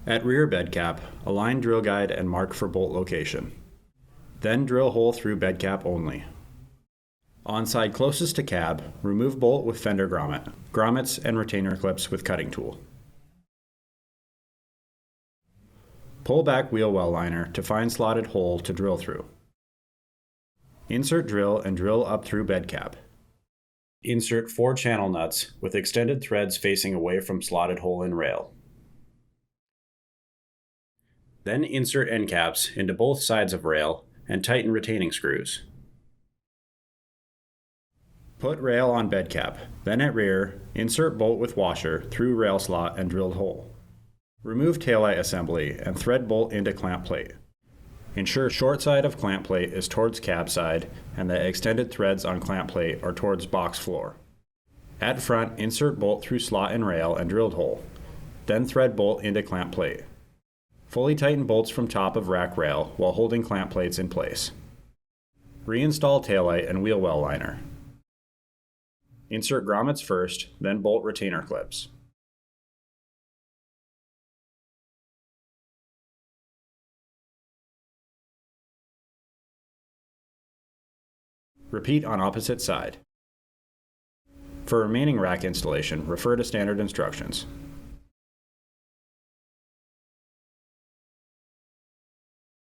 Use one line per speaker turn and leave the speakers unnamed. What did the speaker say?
At rear bed cap, align drill guide and mark for bolt location. Then drill hole through bed cap only. On side closest to cab, remove bolt with fender grommet, grommets and retainer clips with cutting tool. Pull back wheel well liner to find slotted hole to drill through. Insert drill and drill up through bed cap. Insert 4 channel nuts with extended threads facing away from slotted hole in rail. Then insert end caps into both sides of rail and tighten retaining screws. Put rail on bed cap, then at rear, insert bolt with washer through rail slot and drilled hole. Remove taillight assembly and thread bolt into clamp plate. Ensure short side of clamp plate is towards cab side and the extended threads on clamp plate are towards box floor. At front, insert bolt through slot and rail and drilled hole, then thread bolt into clamp plate. Fully tighten bolts from top of rack rail while holding clamp plates in place. Reinstall taillight and wheel well liner. Insert grommets first, then bolt retainer clips. Repeat on opposite side. For remaining rack installation, refer to standard instructions.